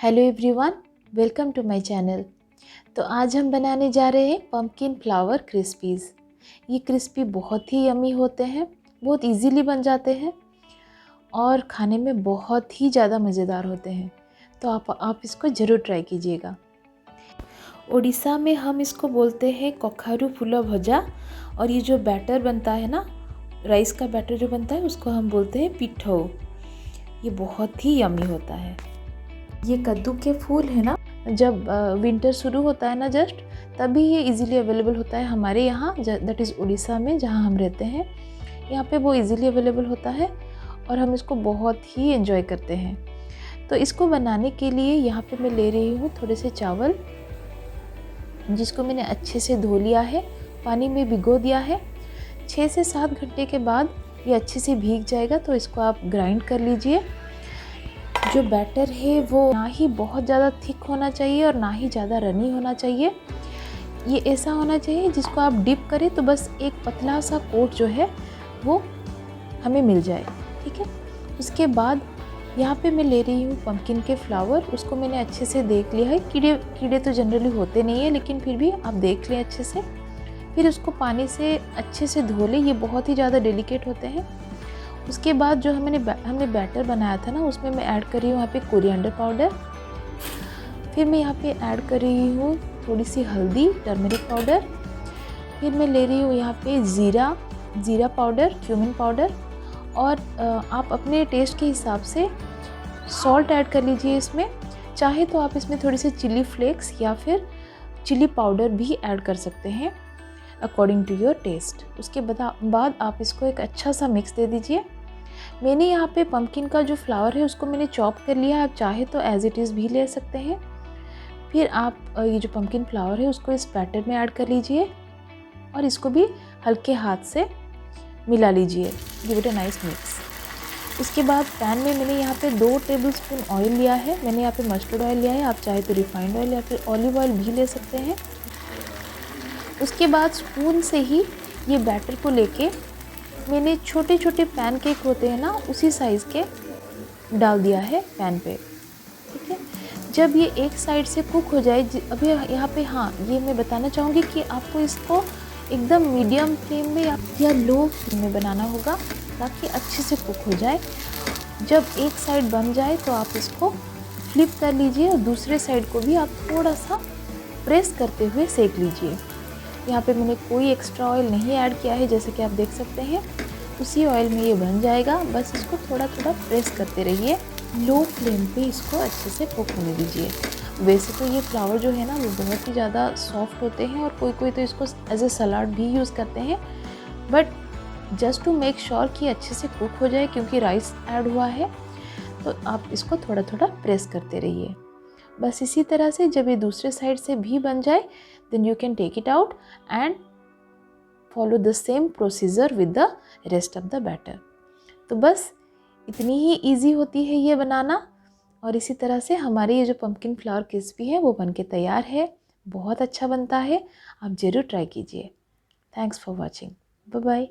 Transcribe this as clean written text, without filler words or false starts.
Hello everyone, welcome to my channel. तो आज हम बनाने जा रहे हैं पम्पकिन फ्लावर क्रिस्पीज़। ये क्रिस्पी बहुत ही यमी होते हैं, बहुत इजीली बन जाते हैं और खाने में बहुत ही ज़्यादा मज़ेदार होते हैं। तो आप इसको ज़रूर ट्राई कीजिएगा। उड़ीसा में हम इसको बोलते हैं कखारू फूल भजा, और ये जो बैटर बनता है ना, राइस का बैटर जो बनता है उसको हम बोलते हैं पिठो। ये बहुत ही यमी होता है। ये कद्दू के फूल है ना, जब विंटर शुरू होता है ना जस्ट, तभी ये इजीली अवेलेबल होता है हमारे यहाँ, दैट इज़ उड़ीसा में जहाँ हम रहते हैं। यहाँ पे वो इजीली अवेलेबल होता है और हम इसको बहुत ही एंजॉय करते हैं। तो इसको बनाने के लिए यहाँ पे मैं ले रही हूँ थोड़े से चावल, जिसको मैंने अच्छे से धो लिया है, पानी में भिगो दिया है। 6 से 7 घंटे के बाद ये अच्छे से भीग जाएगा, तो इसको आप ग्राइंड कर लीजिए। जो बैटर है वो ना ही बहुत ज़्यादा थिक होना चाहिए और ना ही ज़्यादा रनी होना चाहिए। ये ऐसा होना चाहिए जिसको आप डिप करें तो बस एक पतला सा कोट जो है वो हमें मिल जाए, ठीक है। उसके बाद यहाँ पे मैं ले रही हूँ पम्पकिन के फ्लावर। उसको मैंने अच्छे से देख लिया है। कीड़े तो जनरली होते नहीं है, लेकिन फिर भी आप देख लें अच्छे से। फिर उसको पानी से अच्छे से धो लें, ये बहुत ही ज़्यादा डेलिकेट होते हैं। उसके बाद जो हमने बैटर बनाया था ना, उसमें मैं ऐड कर रही हूँ यहाँ पे कोरिएंडर पाउडर। फिर मैं यहाँ पे ऐड कर रही हूँ थोड़ी सी हल्दी, टर्मरिक पाउडर। फिर मैं ले रही हूँ यहाँ पे ज़ीरा पाउडर, क्यूमिन पाउडर, और आप अपने टेस्ट के हिसाब से सॉल्ट ऐड कर लीजिए इसमें। चाहे तो आप इसमें थोड़ी सी चिली फ्लेक्स या फिर चिली पाउडर भी ऐड कर सकते हैं अकॉर्डिंग टू योर टेस्ट। उसके बाद आप इसको एक अच्छा सा मिक्स दे दीजिए। मैंने यहाँ पे पम्पकिन का जो फ्लावर है उसको मैंने चॉप कर लिया, आप चाहे तो एज इट इज़ भी ले सकते हैं। फिर आप ये जो पम्पकिन फ्लावर है उसको इस बैटर में ऐड कर लीजिए और इसको भी हल्के हाथ से मिला लीजिए, give it a nice mix. उसके बाद पैन में मैंने यहाँ पे 2 टेबलस्पून ऑयल लिया है। मैंने यहाँ पे मस्टर्ड ऑयल लिया है, आप चाहे तो रिफाइंड ऑयल या फिर ऑलिव ऑयल भी ले सकते हैं। उसके बाद स्पून से ही ये बैटर को लेके मैंने छोटे छोटे पैनकेक होते हैं ना, उसी साइज़ के डाल दिया है पैन पे, ठीक है। जब ये एक साइड से कुक हो जाए, अभी यहाँ पे हाँ ये मैं बताना चाहूँगी कि आपको इसको एकदम मीडियम फ्लेम में या लो फ्लेम में बनाना होगा, ताकि अच्छे से कुक हो जाए। जब एक साइड बन जाए तो आप इसको फ्लिप कर लीजिए और दूसरे साइड को भी आप थोड़ा सा प्रेस करते हुए सेक लीजिए। यहाँ पे मैंने कोई एक्स्ट्रा ऑयल नहीं ऐड किया है, जैसे कि आप देख सकते हैं। उसी ऑयल में ये बन जाएगा, बस इसको थोड़ा थोड़ा प्रेस करते रहिए। लो फ्लेम पे इसको अच्छे से कुक होने दीजिए। वैसे तो ये फ्लावर जो है ना वो बहुत ही ज़्यादा सॉफ्ट होते हैं और कोई तो इसको एज ए सलाद भी यूज़ करते हैं, but just to make sure कि अच्छे से कुक हो जाए, क्योंकि राइस ऐड हुआ है, तो आप इसको थोड़ा थोड़ा प्रेस करते रहिए। बस इसी तरह से जब ये दूसरे साइड से भी बन जाए, then you can take it out and follow the same procedure with the rest of the batter। तो बस इतनी ही इजी होती है ये बनाना। और इसी तरह से हमारे ये जो पम्पकिन फ्लावर क्रिस्पी है वो बनके तैयार है। बहुत अच्छा बनता है, आप ज़रूर ट्राई कीजिए। Thanks for watching, bye bye.